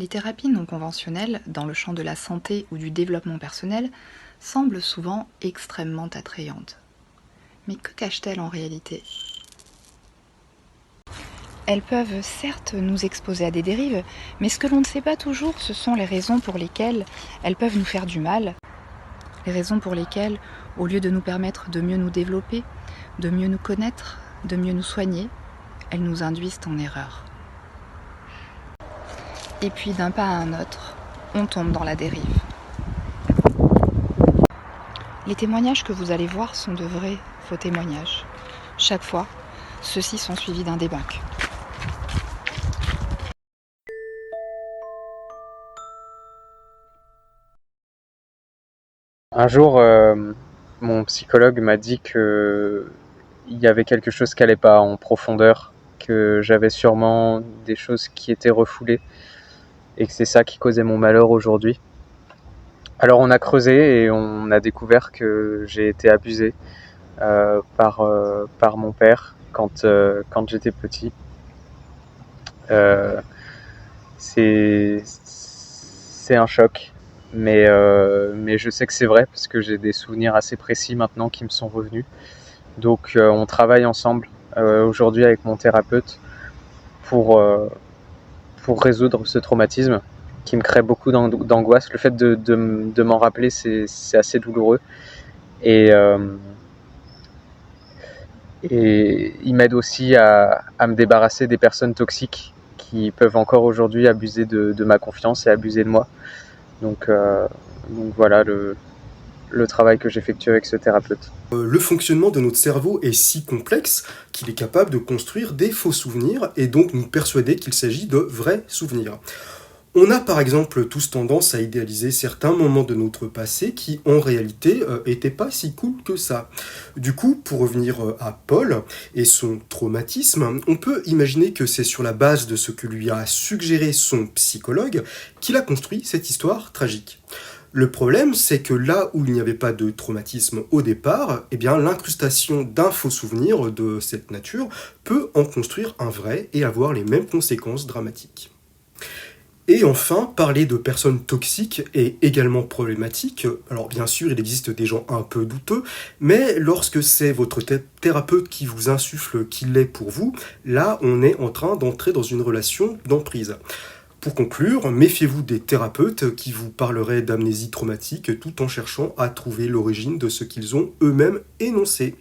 Les thérapies non conventionnelles, dans le champ de la santé ou du développement personnel, semblent souvent extrêmement attrayantes. Mais que cachent-elles en réalité ? Elles peuvent certes nous exposer à des dérives, mais ce que l'on ne sait pas toujours, ce sont les raisons pour lesquelles elles peuvent nous faire du mal, les raisons pour lesquelles, au lieu de nous permettre de mieux nous développer, de mieux nous connaître, de mieux nous soigner, elles nous induisent en erreur. Et puis d'un pas à un autre, on tombe dans la dérive. Les témoignages que vous allez voir sont de vrais faux témoignages. Chaque fois, ceux-ci sont suivis d'un débunk. Un jour, mon psychologue m'a dit que il y avait quelque chose qui allait pas en profondeur, que j'avais sûrement des choses qui étaient refoulées et que c'est ça qui causait mon malheur aujourd'hui. Alors on a creusé et on a découvert que j'ai été abusé par mon père quand j'étais petit. C'est un choc. Mais je sais que c'est vrai parce que j'ai des souvenirs assez précis maintenant qui me sont revenus. Donc on travaille ensemble aujourd'hui avec mon thérapeute pour résoudre ce traumatisme qui me crée beaucoup d'angoisse. Le fait de m'en rappeler, c'est assez douloureux. Et il m'aide aussi à me débarrasser des personnes toxiques qui peuvent encore aujourd'hui abuser de ma confiance et abuser de moi. Donc voilà le travail que j'effectue avec ce thérapeute. Le fonctionnement de notre cerveau est si complexe qu'il est capable de construire des faux souvenirs et donc nous persuader qu'il s'agit de vrais souvenirs. On a par exemple tous tendance à idéaliser certains moments de notre passé qui en réalité étaient pas si cool que ça. Du coup, pour revenir à Paul et son traumatisme, on peut imaginer que c'est sur la base de ce que lui a suggéré son psychologue qu'il a construit cette histoire tragique. Le problème, c'est que là où il n'y avait pas de traumatisme au départ, eh bien l'incrustation d'un faux souvenir de cette nature peut en construire un vrai et avoir les mêmes conséquences dramatiques. Et enfin, parler de personnes toxiques est également problématique. Alors bien sûr, il existe des gens un peu douteux, mais lorsque c'est votre thérapeute qui vous insuffle qu'il l'est pour vous, là on est en train d'entrer dans une relation d'emprise. Pour conclure, méfiez-vous des thérapeutes qui vous parleraient d'amnésie traumatique tout en cherchant à trouver l'origine de ce qu'ils ont eux-mêmes énoncé.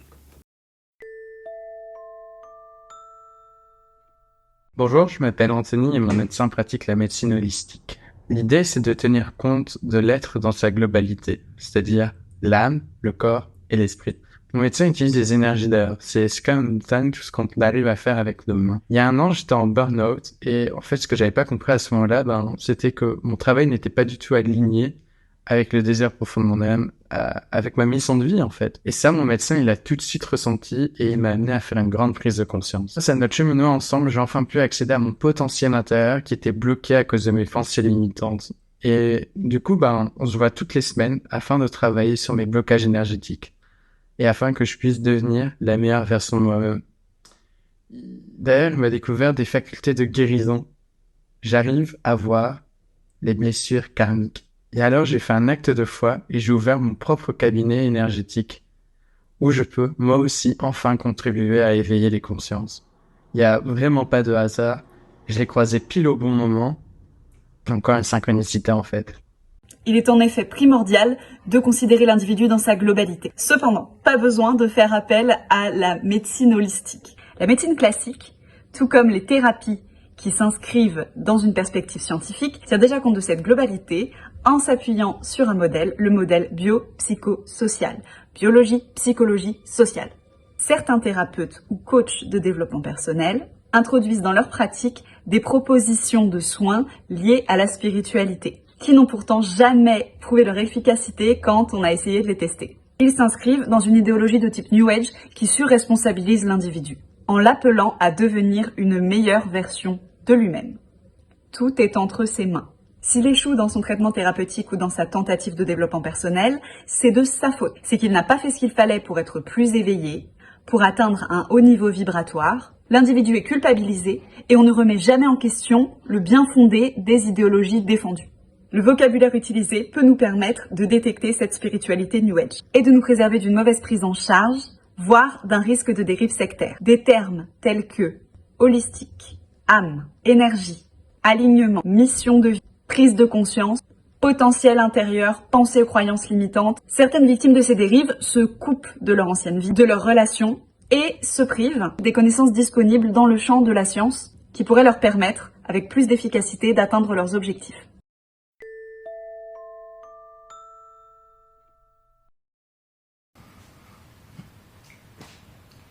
Bonjour, je m'appelle Anthony et mon médecin pratique la médecine holistique. L'idée, c'est de tenir compte de l'être dans sa globalité, c'est-à-dire l'âme, le corps et l'esprit. Mon médecin utilise les énergies d'air. C'est comme une montagne, tout ce qu'on arrive à faire avec nos mains. Il y a un an, j'étais en burn-out et en fait, ce que j'avais pas compris à ce moment-là, c'était que mon travail n'était pas du tout aligné avec le désir profond de mon âme, avec ma mission de vie, en fait. Et ça, mon médecin, il a tout de suite ressenti et il m'a amené à faire une grande prise de conscience. Grâce à notre cheminement ensemble, j'ai enfin pu accéder à mon potentiel intérieur qui était bloqué à cause de mes pensées limitantes. Et du coup, on se voit toutes les semaines afin de travailler sur mes blocages énergétiques et afin que je puisse devenir la meilleure version de moi-même. D'ailleurs, il m'a découvert des facultés de guérison. J'arrive à voir les blessures karmiques. Et alors, j'ai fait un acte de foi et j'ai ouvert mon propre cabinet énergétique où je peux, moi aussi, enfin contribuer à éveiller les consciences. Il n'y a vraiment pas de hasard. Je l'ai croisé pile au bon moment. Encore une synchronicité, en fait. Il est en effet primordial de considérer l'individu dans sa globalité. Cependant, pas besoin de faire appel à la médecine holistique. La médecine classique, tout comme les thérapies qui s'inscrivent dans une perspective scientifique, tient déjà compte de cette globalité en s'appuyant sur un modèle, le modèle biopsychosocial. Biologie, psychologie, sociale. Certains thérapeutes ou coachs de développement personnel introduisent dans leur pratique des propositions de soins liées à la spiritualité, qui n'ont pourtant jamais prouvé leur efficacité quand on a essayé de les tester. Ils s'inscrivent dans une idéologie de type New Age qui surresponsabilise l'individu, en l'appelant à devenir une meilleure version de lui-même. Tout est entre ses mains. S'il échoue dans son traitement thérapeutique ou dans sa tentative de développement personnel, c'est de sa faute. C'est qu'il n'a pas fait ce qu'il fallait pour être plus éveillé, pour atteindre un haut niveau vibratoire, l'individu est culpabilisé et on ne remet jamais en question le bien fondé des idéologies défendues. Le vocabulaire utilisé peut nous permettre de détecter cette spiritualité New Age et de nous préserver d'une mauvaise prise en charge, voire d'un risque de dérive sectaire. Des termes tels que holistique, âme, énergie, alignement, mission de vie, prise de conscience, potentiel intérieur, pensée aux croyances limitantes. Certaines victimes de ces dérives se coupent de leur ancienne vie, de leurs relations et se privent des connaissances disponibles dans le champ de la science qui pourraient leur permettre, avec plus d'efficacité, d'atteindre leurs objectifs.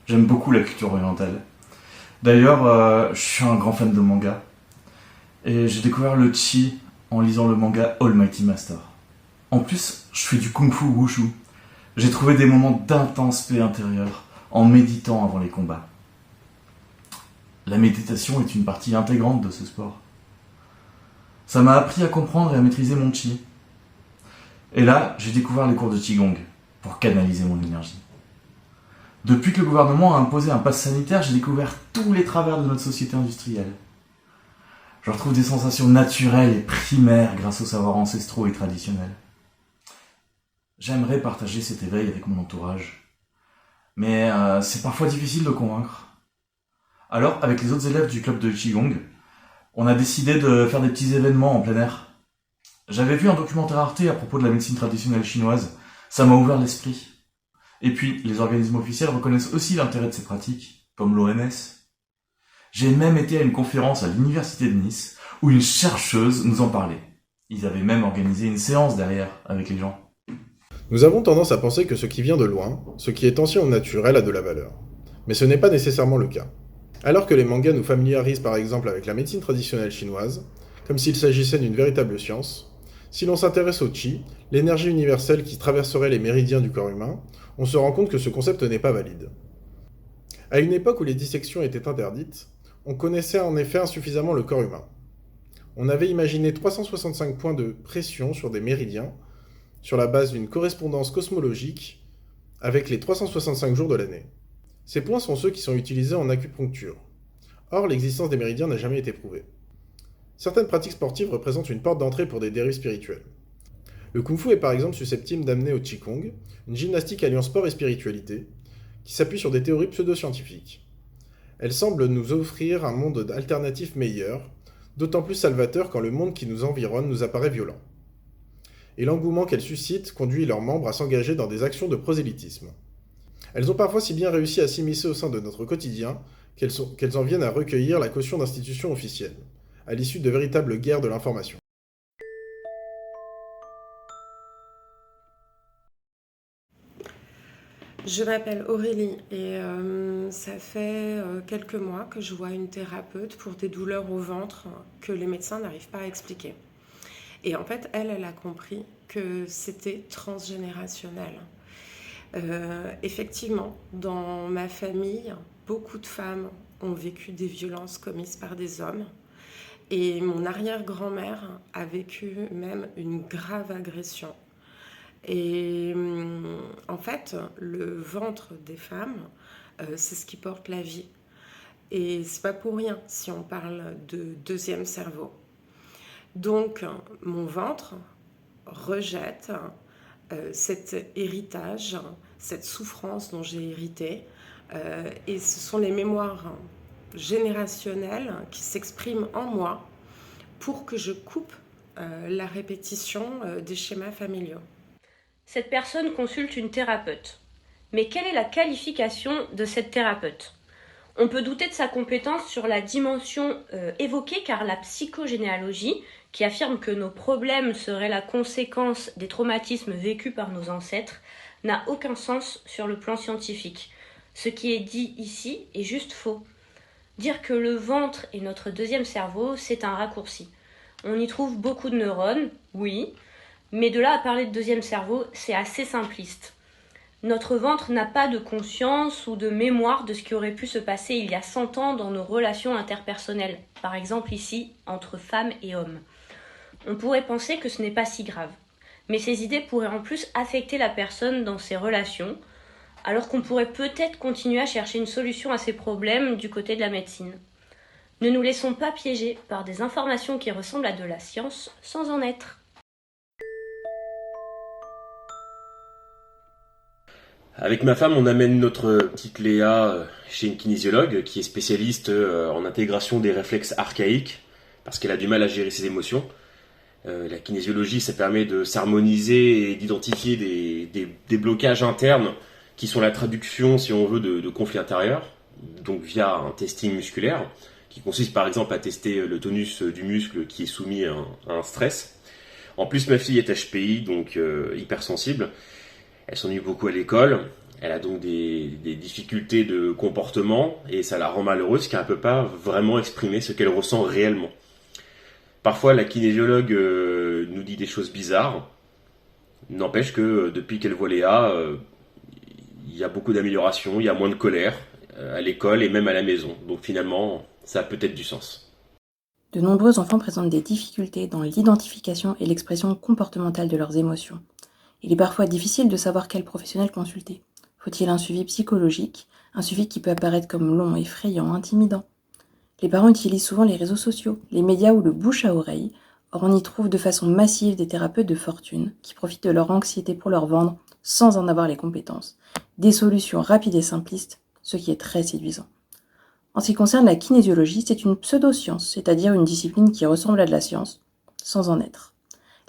J'aime beaucoup la culture orientale. D'ailleurs, je suis un grand fan de manga. Et j'ai découvert le chi en lisant le manga All Mighty Master. En plus, je fais du kung-fu wushu. J'ai trouvé des moments d'intense paix intérieure en méditant avant les combats. La méditation est une partie intégrante de ce sport. Ça m'a appris à comprendre et à maîtriser mon chi. Et là, j'ai découvert les cours de Qigong pour canaliser mon énergie. Depuis que le gouvernement a imposé un pass sanitaire, j'ai découvert tous les travers de notre société industrielle. Je retrouve des sensations naturelles et primaires grâce aux savoirs ancestraux et traditionnels. J'aimerais partager cet éveil avec mon entourage, mais c'est parfois difficile de convaincre. Alors, avec les autres élèves du club de Qigong, on a décidé de faire des petits événements en plein air. J'avais vu un documentaire Arte à propos de la médecine traditionnelle chinoise, ça m'a ouvert l'esprit. Et puis, les organismes officiels reconnaissent aussi l'intérêt de ces pratiques, comme l'OMS. J'ai même été à une conférence à l'université de Nice, où une chercheuse nous en parlait. Ils avaient même organisé une séance derrière, avec les gens. Nous avons tendance à penser que ce qui vient de loin, ce qui est ancien ou naturel a de la valeur. Mais ce n'est pas nécessairement le cas. Alors que les mangas nous familiarisent par exemple avec la médecine traditionnelle chinoise, comme s'il s'agissait d'une véritable science, si l'on s'intéresse au Qi, l'énergie universelle qui traverserait les méridiens du corps humain, on se rend compte que ce concept n'est pas valide. À une époque où les dissections étaient interdites, on connaissait en effet insuffisamment le corps humain. On avait imaginé 365 points de pression sur des méridiens, sur la base d'une correspondance cosmologique avec les 365 jours de l'année. Ces points sont ceux qui sont utilisés en acupuncture. Or, l'existence des méridiens n'a jamais été prouvée. Certaines pratiques sportives représentent une porte d'entrée pour des dérives spirituelles. Le kung-fu est par exemple susceptible d'amener au qigong, une gymnastique alliant sport et spiritualité, qui s'appuie sur des théories pseudo-scientifiques. Elle semble nous offrir un monde alternatif meilleur, d'autant plus salvateur quand le monde qui nous environne nous apparaît violent. Et l'engouement qu'elle suscite conduit leurs membres à s'engager dans des actions de prosélytisme. Elles ont parfois si bien réussi à s'immiscer au sein de notre quotidien qu'elles en viennent à recueillir la caution d'institutions officielles, à l'issue de véritables guerres de l'information. Je m'appelle Aurélie et ça fait quelques mois que je vois une thérapeute pour des douleurs au ventre que les médecins n'arrivent pas à expliquer. Et en fait, elle a compris que c'était transgénérationnel. Effectivement, dans ma famille, beaucoup de femmes ont vécu des violences commises par des hommes. Et mon arrière-grand-mère a vécu même une grave agression. Et en fait, le ventre des femmes, c'est ce qui porte la vie. Et c'est pas pour rien si on parle de deuxième cerveau. Donc, mon ventre rejette cet héritage, cette souffrance dont j'ai hérité. Et ce sont les mémoires générationnelles qui s'expriment en moi pour que je coupe la répétition des schémas familiaux. Cette personne consulte une thérapeute. Mais quelle est la qualification de cette thérapeute ? On peut douter de sa compétence sur la dimension évoquée car la psychogénéalogie, qui affirme que nos problèmes seraient la conséquence des traumatismes vécus par nos ancêtres, n'a aucun sens sur le plan scientifique. Ce qui est dit ici est juste faux. Dire que le ventre est notre deuxième cerveau, c'est un raccourci. On y trouve beaucoup de neurones, oui, mais de là à parler de deuxième cerveau, c'est assez simpliste. Notre ventre n'a pas de conscience ou de mémoire de ce qui aurait pu se passer il y a 100 ans dans nos relations interpersonnelles, par exemple ici, entre femmes et hommes. On pourrait penser que ce n'est pas si grave, mais ces idées pourraient en plus affecter la personne dans ses relations, alors qu'on pourrait peut-être continuer à chercher une solution à ces problèmes du côté de la médecine. Ne nous laissons pas piéger par des informations qui ressemblent à de la science sans en être. Avec ma femme, on amène notre petite Léa chez une kinésiologue qui est spécialiste en intégration des réflexes archaïques parce qu'elle a du mal à gérer ses émotions. La kinésiologie, ça permet de s'harmoniser et d'identifier des blocages internes qui sont la traduction, si on veut, de conflits intérieurs, donc via un testing musculaire qui consiste par exemple à tester le tonus du muscle qui est soumis à un stress. En plus, ma fille est HPI, donc hypersensible. Elle s'ennuie beaucoup à l'école, elle a donc des difficultés de comportement et ça la rend malheureuse car elle ne peut pas vraiment exprimer ce qu'elle ressent réellement. Parfois la kinésiologue nous dit des choses bizarres, n'empêche que depuis qu'elle voit Léa, il y a beaucoup d'améliorations, il y a moins de colère à l'école et même à la maison, donc finalement ça a peut-être du sens. De nombreux enfants présentent des difficultés dans l'identification et l'expression comportementale de leurs émotions. Il est parfois difficile de savoir quel professionnel consulter. Faut-il un suivi psychologique, un suivi qui peut apparaître comme long, effrayant, intimidant? Les parents utilisent souvent les réseaux sociaux, les médias ou le bouche à oreille. Or on y trouve de façon massive des thérapeutes de fortune qui profitent de leur anxiété pour leur vendre sans en avoir les compétences. Des solutions rapides et simplistes, ce qui est très séduisant. En ce qui concerne la kinésiologie, c'est une pseudo-science, c'est-à-dire une discipline qui ressemble à de la science, sans en être.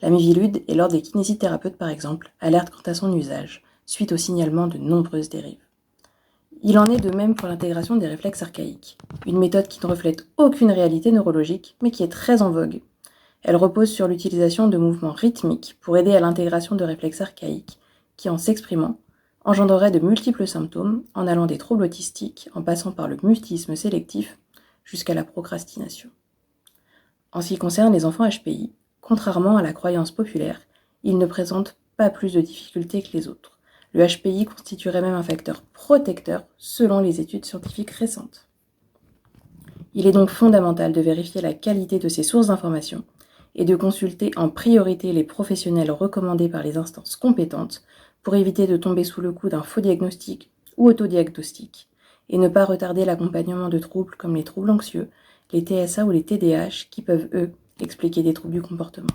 La Miviludes et l'ordre des kinésithérapeutes, par exemple, alertent quant à son usage, suite au signalement de nombreuses dérives. Il en est de même pour l'intégration des réflexes archaïques, une méthode qui ne reflète aucune réalité neurologique, mais qui est très en vogue. Elle repose sur l'utilisation de mouvements rythmiques pour aider à l'intégration de réflexes archaïques, qui, en s'exprimant, engendreraient de multiples symptômes, en allant des troubles autistiques, en passant par le mutisme sélectif, jusqu'à la procrastination. En ce qui concerne les enfants HPI, contrairement à la croyance populaire, ils ne présentent pas plus de difficultés que les autres. Le HPI constituerait même un facteur protecteur selon les études scientifiques récentes. Il est donc fondamental de vérifier la qualité de ces sources d'informations et de consulter en priorité les professionnels recommandés par les instances compétentes pour éviter de tomber sous le coup d'un faux diagnostic ou autodiagnostic et ne pas retarder l'accompagnement de troubles comme les troubles anxieux, les TSA ou les TDAH qui peuvent, eux, expliquer des troubles du comportement.